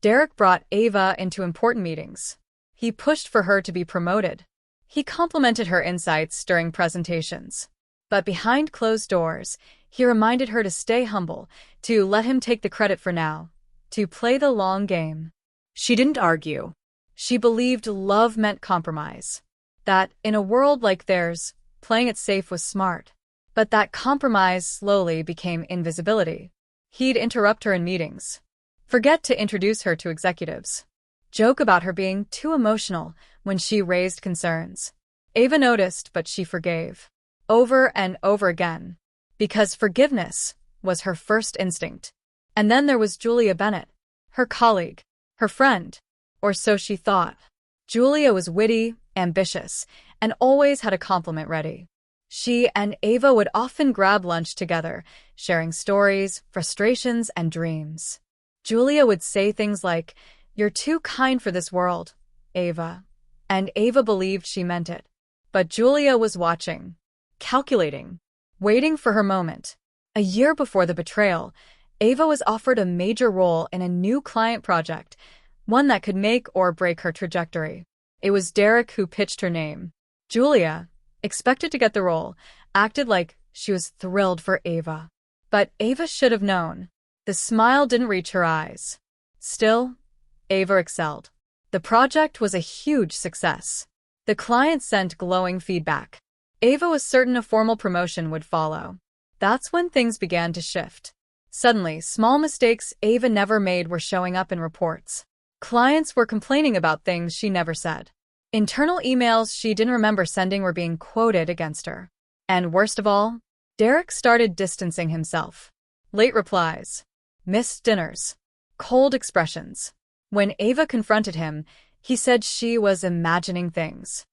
Derek brought Ava into important meetings. He pushed for her to be promoted. He complimented her insights during presentations. But behind closed doors, he reminded her to stay humble, to let him take the credit for now, to play the long game. She didn't argue. She believed love meant compromise. That, in a world like theirs, playing it safe was smart. But that compromise slowly became invisibility. He'd interrupt her in meetings. Forget to introduce her to executives. Joke about her being too emotional when she raised concerns. Ava noticed, but she forgave. Over and over again. Because forgiveness was her first instinct. And then there was Julia Bennett, her colleague, her friend, or so she thought. Julia was witty, ambitious, and always had a compliment ready. She and Ava would often grab lunch together, sharing stories, frustrations, and dreams. Julia would say things like, "You're too kind for this world, Ava." And Ava believed she meant it. But Julia was watching, calculating, waiting for her moment. A year before the betrayal, Ava was offered a major role in a new client project, one that could make or break her trajectory. It was Derek who pitched her name. Julia, expected to get the role, acted like she was thrilled for Ava. But Ava should have known. The smile didn't reach her eyes. Still, Ava excelled. The project was a huge success. The client sent glowing feedback. Ava was certain a formal promotion would follow. That's when things began to shift. Suddenly, small mistakes Ava never made were showing up in reports. Clients were complaining about things she never said. Internal emails she didn't remember sending were being quoted against her. And worst of all, Derek started distancing himself. Late replies, missed dinners, cold expressions. When Ava confronted him, he said she was imagining things.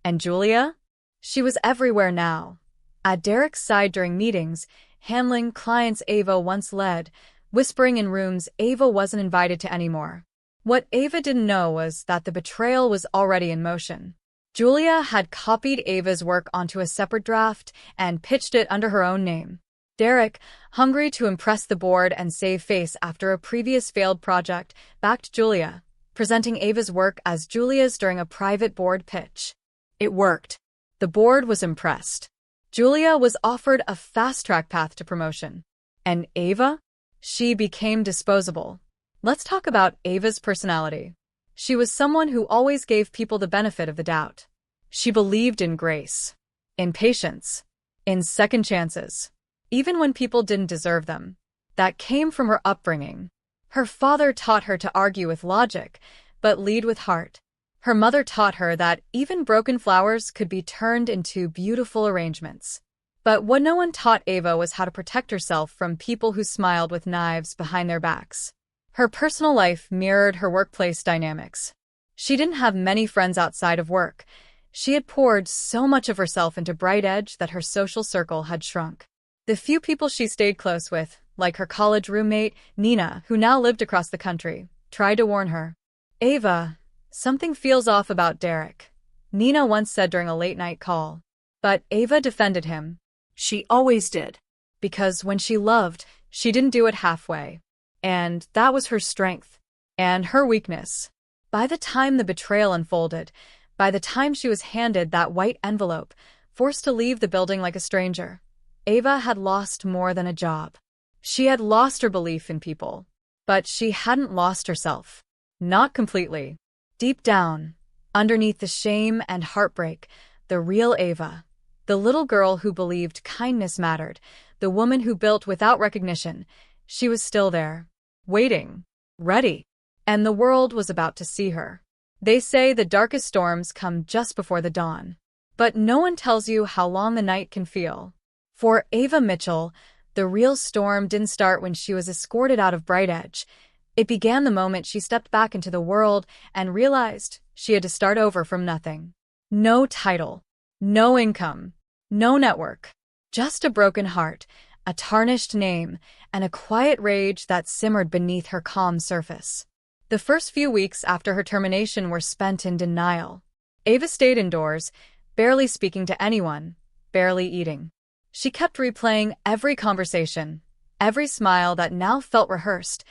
And Julia? She was everywhere now. At Derek's side during meetings, handling clients Ava once led, whispering in rooms Ava wasn't invited to anymore. What Ava didn't know was that the betrayal was already in motion. Julia had copied Ava's work onto a separate draft and pitched it under her own name. Derek, hungry to impress the board and save face after a previous failed project, backed Julia, presenting Ava's work as Julia's during a private board pitch. It worked. The board was impressed. Julia was offered a fast-track path to promotion. And Ava? She became disposable. Let's talk about Ava's personality. She was someone who always gave people the benefit of the doubt. She believed in grace, in patience, in second chances, even when people didn't deserve them. That came from her upbringing. Her father taught her to argue with logic, but lead with heart. Her mother taught her that even broken flowers could be turned into beautiful arrangements. But what no one taught Ava was how to protect herself from people who smiled with knives behind their backs. Her personal life mirrored her workplace dynamics. She didn't have many friends outside of work. She had poured so much of herself into Bright Edge that her social circle had shrunk. The few people she stayed close with, like her college roommate, Nina, who now lived across the country, tried to warn her. "Ava, something feels off about Derek," Nina once said during a late-night call. But Ava defended him. She always did. Because when she loved, she didn't do it halfway. And that was her strength. And her weakness. By the time the betrayal unfolded, by the time she was handed that white envelope, forced to leave the building like a stranger, Ava had lost more than a job. She had lost her belief in people. But she hadn't lost herself. Not completely. Deep down, underneath the shame and heartbreak, the real Ava, the little girl who believed kindness mattered, the woman who built without recognition, she was still there. Waiting, ready, and the world was about to see her. They say the darkest storms come just before the dawn. But no one tells you how long the night can feel. For Ava Mitchell, the real storm didn't start when she was escorted out of Bright Edge. It began the moment she stepped back into the world and realized she had to start over from nothing. No title, no income, no network, just a broken heart, a tarnished name, and a quiet rage that simmered beneath her calm surface. The first few weeks after her termination were spent in denial. Ava stayed indoors, barely speaking to anyone, barely eating. She kept replaying every conversation, every smile that now felt rehearsed,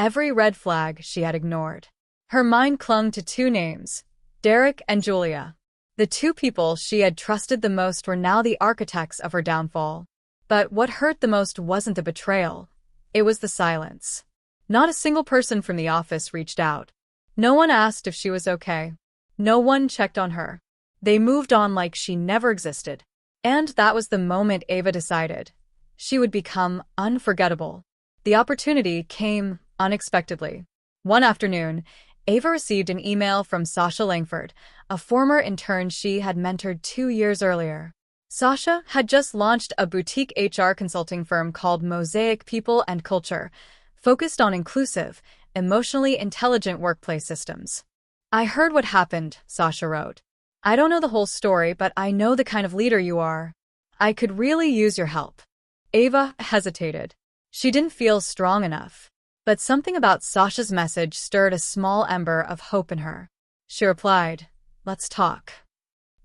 every red flag she had ignored. Her mind clung to two names, Derek and Julia. The two people she had trusted the most were now the architects of her downfall. But what hurt the most wasn't the betrayal. It was the silence. Not a single person from the office reached out. No one asked if she was okay. No one checked on her. They moved on like she never existed. And that was the moment Ava decided. She would become unforgettable. The opportunity came unexpectedly. One afternoon, Ava received an email from Sasha Langford, a former intern she had mentored 2 years earlier. Sasha had just launched a boutique HR consulting firm called Mosaic People and Culture, focused on inclusive, emotionally intelligent workplace systems. "I heard what happened," Sasha wrote. "I don't know the whole story, but I know the kind of leader you are. I could really use your help." Ava hesitated. She didn't feel strong enough. But something about Sasha's message stirred a small ember of hope in her. She replied, "Let's talk."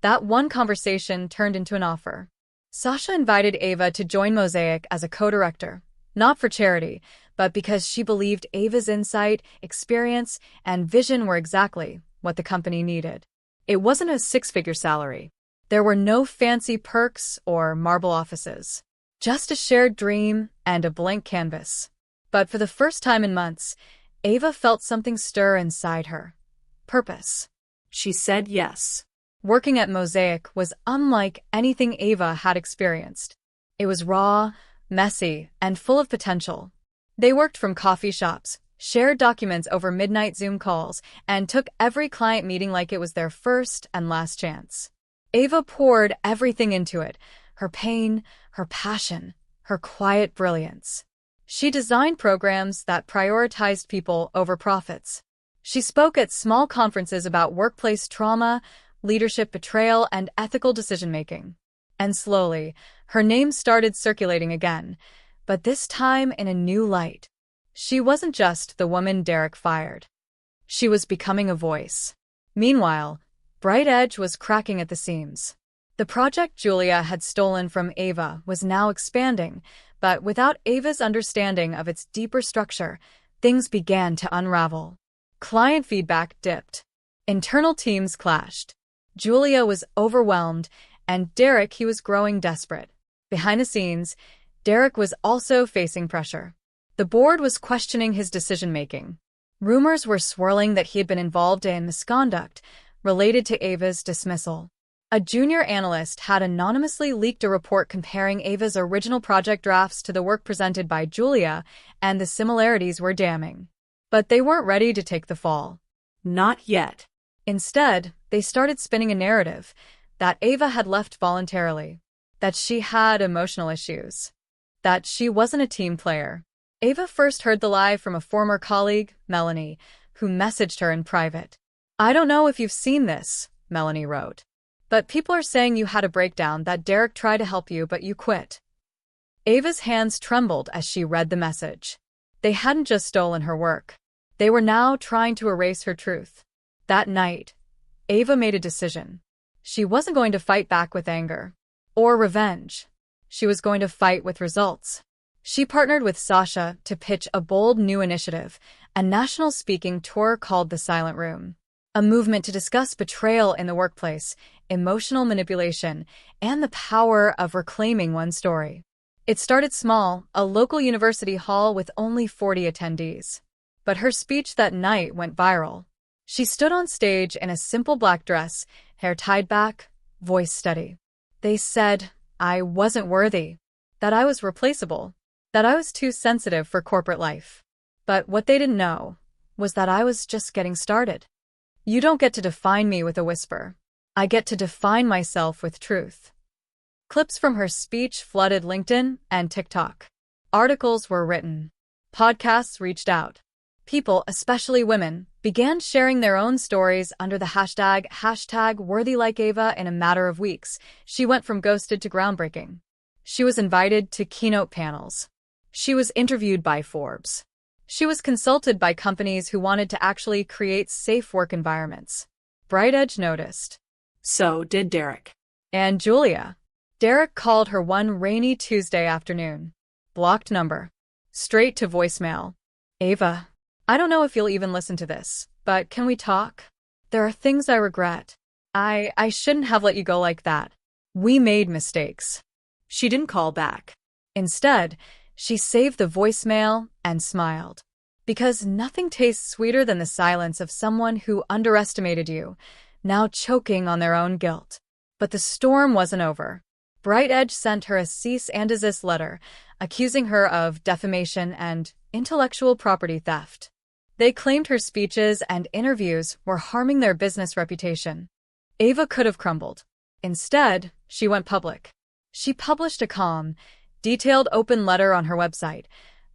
That one conversation turned into an offer. Sasha invited Ava to join Mosaic as a co-director, not for charity, but because she believed Ava's insight, experience, and vision were exactly what the company needed. It wasn't a six-figure salary. There were no fancy perks or marble offices. Just a shared dream and a blank canvas. But for the first time in months, Ava felt something stir inside her. Purpose. She said yes. Working at Mosaic was unlike anything Ava had experienced. It was raw, messy, and full of potential. They worked from coffee shops, shared documents over midnight Zoom calls, and took every client meeting like it was their first and last chance. Ava poured everything into it, her pain, her passion, her quiet brilliance. She designed programs that prioritized people over profits. She spoke at small conferences about workplace trauma, leadership betrayal, and ethical decision-making. And slowly, her name started circulating again, but this time in a new light. She wasn't just the woman Derek fired. She was becoming a voice. Meanwhile, Bright Edge was cracking at the seams. The project Julia had stolen from Ava was now expanding, but without Ava's understanding of its deeper structure, things began to unravel. Client feedback dipped. Internal teams clashed. Julia was overwhelmed, and Derek, he was growing desperate. Behind the scenes, Derek was also facing pressure. The board was questioning his decision-making. Rumors were swirling that he had been involved in misconduct related to Ava's dismissal. A junior analyst had anonymously leaked a report comparing Ava's original project drafts to the work presented by Julia, and the similarities were damning. But they weren't ready to take the fall. Not yet. Instead, they started spinning a narrative that Ava had left voluntarily, that she had emotional issues, that she wasn't a team player. Ava first heard the lie from a former colleague, Melanie, who messaged her in private. "I don't know if you've seen this," Melanie wrote, "but people are saying you had a breakdown, that Derek tried to help you but you quit." Ava's hands trembled as she read the message. They hadn't just stolen her work. They were now trying to erase her truth. That night, Ava made a decision. She wasn't going to fight back with anger or revenge. She was going to fight with results. She partnered with Sasha to pitch a bold new initiative, a national speaking tour called The Silent Room, a movement to discuss betrayal in the workplace, emotional manipulation, and the power of reclaiming one's story. It started small, a local university hall with only 40 attendees. But her speech that night went viral. She stood on stage in a simple black dress, hair tied back, voice steady. "They said I wasn't worthy, that I was replaceable, that I was too sensitive for corporate life. But what they didn't know was that I was just getting started. You don't get to define me with a whisper. I get to define myself with truth." Clips from her speech flooded LinkedIn and TikTok. Articles were written. Podcasts reached out. People, especially women, began sharing their own stories under the hashtag worthy like Ava. In a matter of weeks, she went from ghosted to groundbreaking. She was invited to keynote panels. She was interviewed by Forbes. She was consulted by companies who wanted to actually create safe work environments. Bright Edge noticed. So did Derek. And Julia. Derek called her one rainy Tuesday afternoon. Blocked number. Straight to voicemail. "Ava, I don't know if you'll even listen to this, but can we talk? There are things I regret. I shouldn't have let you go like that. We made mistakes." She didn't call back. Instead, she saved the voicemail and smiled. Because nothing tastes sweeter than the silence of someone who underestimated you, now choking on their own guilt. But the storm wasn't over. Bright Edge sent her a cease and desist letter, accusing her of defamation and intellectual property theft. They claimed her speeches and interviews were harming their business reputation. Ava could have crumbled. Instead, she went public. She published a calm, detailed open letter on her website,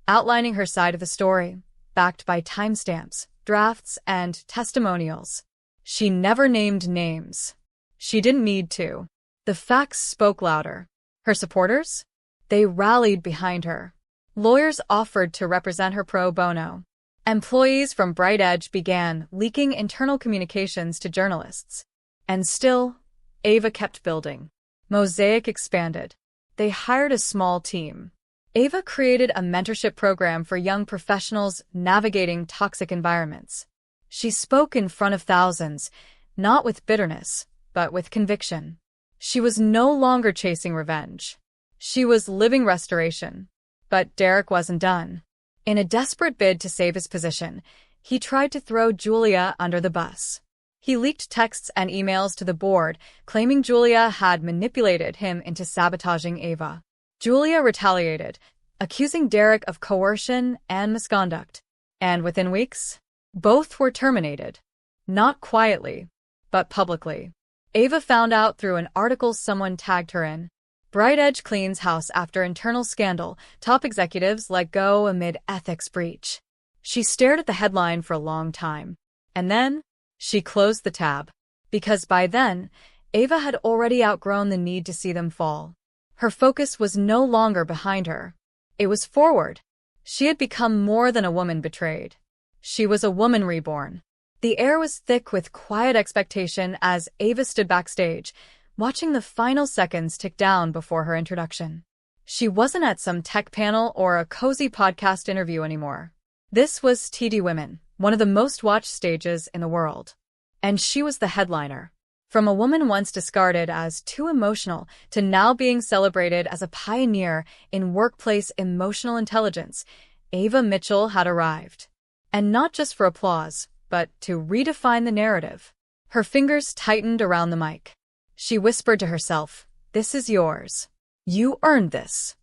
outlining her side of the story, backed by timestamps, drafts, and testimonials. She never named names. She didn't need to. The facts spoke louder. Her supporters? They rallied behind her. Lawyers offered to represent her pro bono. Employees from Bright Edge began leaking internal communications to journalists. And still, Ava kept building. Mosaic expanded. They hired a small team. Ava created a mentorship program for young professionals navigating toxic environments. She spoke in front of thousands, not with bitterness, but with conviction. She was no longer chasing revenge. She was living restoration. But Derek wasn't done. In a desperate bid to save his position, he tried to throw Julia under the bus. He leaked texts and emails to the board, claiming Julia had manipulated him into sabotaging Ava. Julia retaliated, accusing Derek of coercion and misconduct. And within weeks, both were terminated. Not quietly, but publicly. Ava found out through an article someone tagged her in. Bright Edge cleans house after internal scandal. Top executives let go amid ethics breach. She stared at the headline for a long time. And then, she closed the tab. Because by then, Ava had already outgrown the need to see them fall. Her focus was no longer behind her. It was forward. She had become more than a woman betrayed. She was a woman reborn. The air was thick with quiet expectation as Ava stood backstage, watching the final seconds tick down before her introduction. She wasn't at some tech panel or a cozy podcast interview anymore. This was TD Women, one of the most watched stages in the world. And she was the headliner. From a woman once discarded as too emotional to now being celebrated as a pioneer in workplace emotional intelligence, Ava Mitchell had arrived. And not just for applause, but to redefine the narrative. Her fingers tightened around the mic. She whispered to herself, "This is yours. You earned this."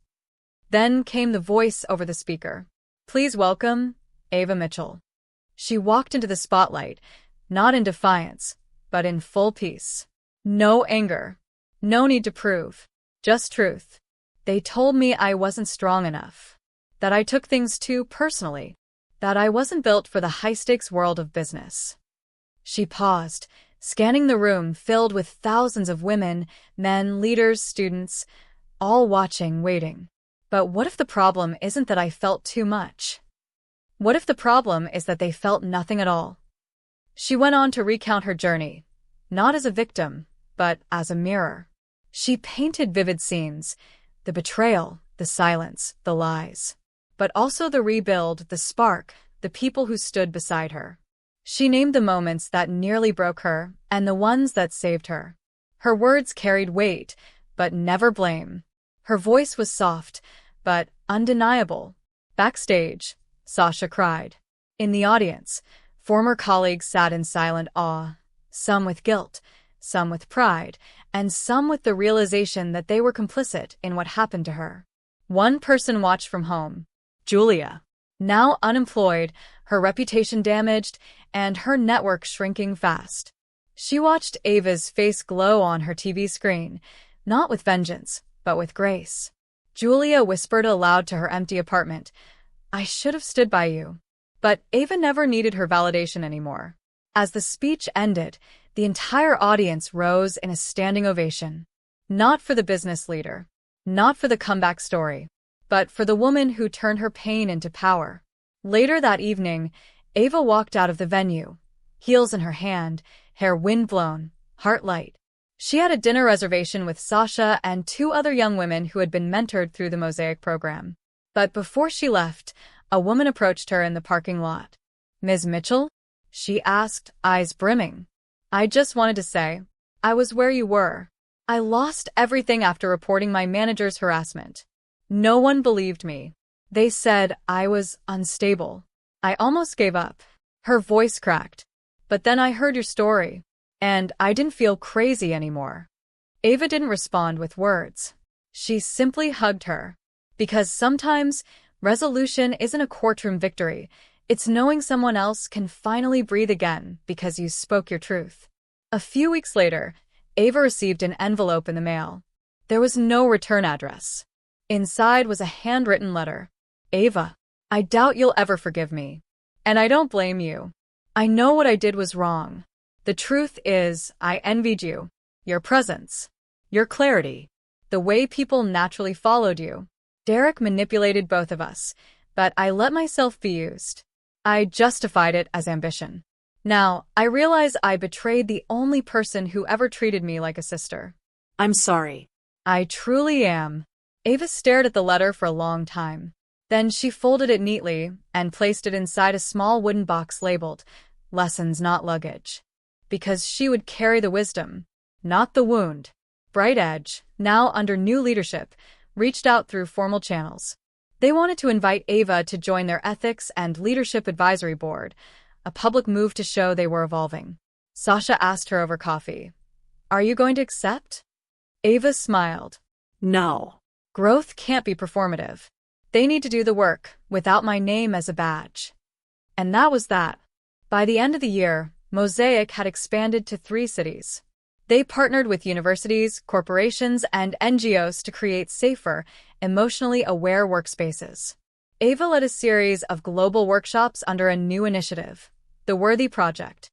Then came the voice over the speaker. "Please welcome, Ava Mitchell." She walked into the spotlight, not in defiance, but in full peace. No anger. No need to prove. Just truth. They told me I wasn't strong enough. That I took things too personally. That I wasn't built for the high-stakes world of business. She paused, scanning the room filled with thousands of women, men, leaders, students, all watching, waiting. But what if the problem isn't that I felt too much? What if the problem is that they felt nothing at all? She went on to recount her journey, not as a victim, but as a mirror. She painted vivid scenes, the betrayal, the silence, the lies, but also the rebuild, the spark, the people who stood beside her. She named the moments that nearly broke her and the ones that saved her. Her words carried weight, but never blame. Her voice was soft, but undeniable. Backstage, Sasha cried. In the audience, former colleagues sat in silent awe, some with guilt, some with pride, and some with the realization that they were complicit in what happened to her. One person watched from home, Julia, now unemployed, her reputation damaged, and her network shrinking fast. She watched Ava's face glow on her TV screen, not with vengeance, but with grace. Julia whispered aloud to her empty apartment, "I should have stood by you." But Ava never needed her validation anymore. As the speech ended, the entire audience rose in a standing ovation. Not for the business leader, not for the comeback story, but for the woman who turned her pain into power. Later that evening, Ava walked out of the venue, heels in her hand, hair windblown, heart light. She had a dinner reservation with Sasha and 2 other young women who had been mentored through the Mosaic program. But before she left, a woman approached her in the parking lot. Ms. Mitchell? She asked, eyes brimming. I just wanted to say, I was where you were. I lost everything after reporting my manager's harassment. No one believed me. They said I was unstable. I almost gave up. Her voice cracked. But then I heard your story, and I didn't feel crazy anymore. Ava didn't respond with words. She simply hugged her. Because sometimes, resolution isn't a courtroom victory. It's knowing someone else can finally breathe again because you spoke your truth. A few weeks later, Ava received an envelope in the mail. There was no return address. Inside was a handwritten letter. Ava, I doubt you'll ever forgive me. And I don't blame you. I know what I did was wrong. The truth is, I envied you. Your presence. Your clarity. The way people naturally followed you. Derek manipulated both of us, but I let myself be used. I justified it as ambition. Now, I realize I betrayed the only person who ever treated me like a sister. I'm sorry. I truly am. Ava stared at the letter for a long time. Then she folded it neatly and placed it inside a small wooden box labeled, Lessons Not Luggage. Because she would carry the wisdom, not the wound. Bright Edge, now under new leadership, reached out through formal channels. They wanted to invite Ava to join their Ethics and Leadership Advisory Board, a public move to show they were evolving. Sasha asked her over coffee, Are you going to accept? Ava smiled. No. Growth can't be performative. They need to do the work, without my name as a badge. And that was that. By the end of the year, Mosaic had expanded to 3 cities. They partnered with universities, corporations, and NGOs to create safer, emotionally aware workspaces. Ava led a series of global workshops under a new initiative, the Worthy Project.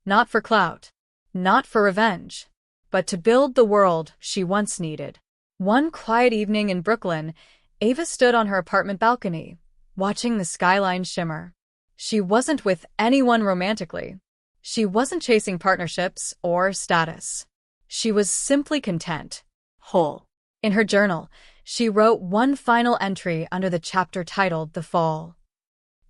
Not for clout, not for revenge, but to build the world she once needed. One quiet evening in Brooklyn, Ava stood on her apartment balcony, watching the skyline shimmer. She wasn't with anyone romantically. She wasn't chasing partnerships or status. She was simply content, whole. In her journal, she wrote one final entry under the chapter titled The Fall.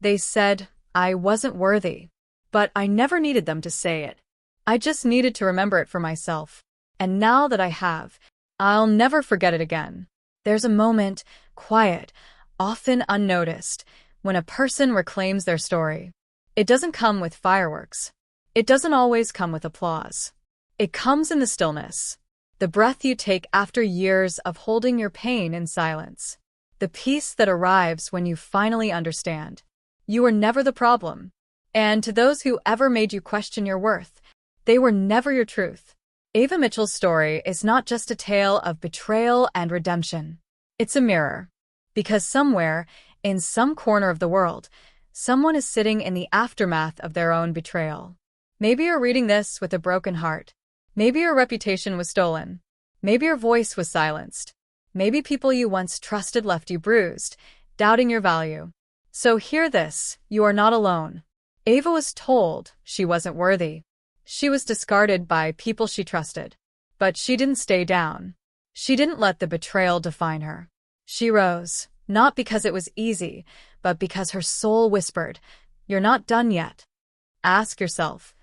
They said, I wasn't worthy, but I never needed them to say it. I just needed to remember it for myself. And now that I have, I'll never forget it again. There's a moment, quiet, often unnoticed, when a person reclaims their story. It doesn't come with fireworks. It doesn't always come with applause. It comes in the stillness, the breath you take after years of holding your pain in silence, the peace that arrives when you finally understand. You were never the problem. And to those who ever made you question your worth, they were never your truth. Ava Mitchell's story is not just a tale of betrayal and redemption. It's a mirror. Because somewhere, in some corner of the world, someone is sitting in the aftermath of their own betrayal. Maybe you're reading this with a broken heart. Maybe your reputation was stolen. Maybe your voice was silenced. Maybe people you once trusted left you bruised, doubting your value. So hear this, you are not alone. Ava was told she wasn't worthy. She was discarded by people she trusted. But she didn't stay down. She didn't let the betrayal define her. She rose, not because it was easy, but because her soul whispered, You're not done yet. Ask yourself,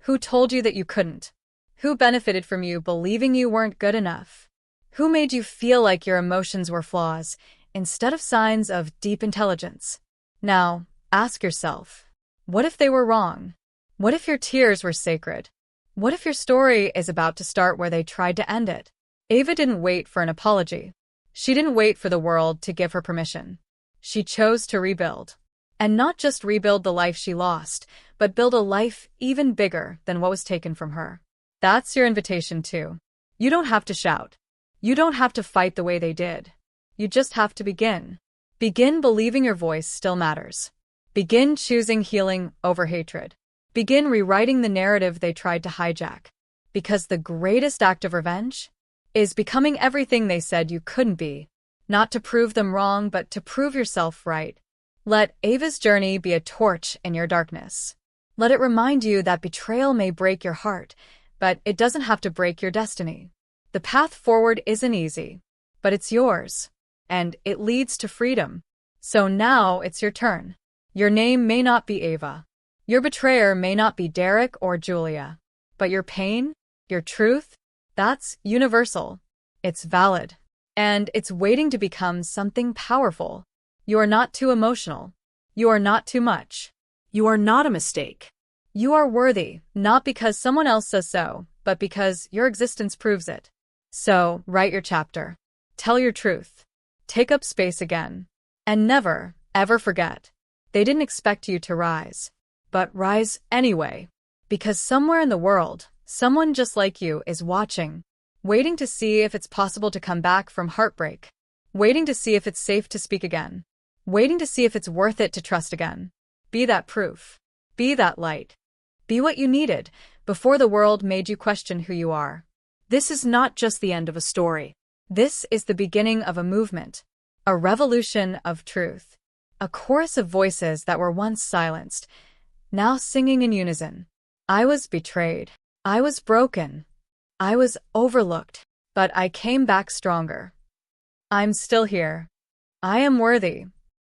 who told you that you couldn't? Who benefited from you believing you weren't good enough? Who made you feel like your emotions were flaws, instead of signs of deep intelligence? Now, ask yourself, what if they were wrong? What if your tears were sacred? What if your story is about to start where they tried to end it? Ava didn't wait for an apology. She didn't wait for the world to give her permission. She chose to rebuild. And not just rebuild the life she lost, but build a life even bigger than what was taken from her. That's your invitation too. You don't have to shout. You don't have to fight the way they did. You just have to begin. Begin believing your voice still matters. Begin choosing healing over hatred. Begin rewriting the narrative they tried to hijack. Because the greatest act of revenge is becoming everything they said you couldn't be. Not to prove them wrong, but to prove yourself right. Let Ava's journey be a torch in your darkness. Let it remind you that betrayal may break your heart, but it doesn't have to break your destiny. The path forward isn't easy, but it's yours, and it leads to freedom. So now it's your turn. Your name may not be Ava. Your betrayer may not be Derek or Julia, but your pain, your truth, that's universal. It's valid. And it's waiting to become something powerful. You are not too emotional. You are not too much. You are not a mistake. You are worthy, not because someone else says so, but because your existence proves it. So, write your chapter. Tell your truth. Take up space again. And never, ever forget. They didn't expect you to rise. But rise anyway. Because somewhere in the world, someone just like you is watching. Waiting to see if it's possible to come back from heartbreak. Waiting to see if it's safe to speak again. Waiting to see if it's worth it to trust again. Be that proof. Be that light. Be what you needed before the world made you question who you are. This is not just the end of a story. This is the beginning of a movement, a revolution of truth, a chorus of voices that were once silenced, now singing in unison. I was betrayed. I was broken. I was overlooked. But I came back stronger. I'm still here. I am worthy,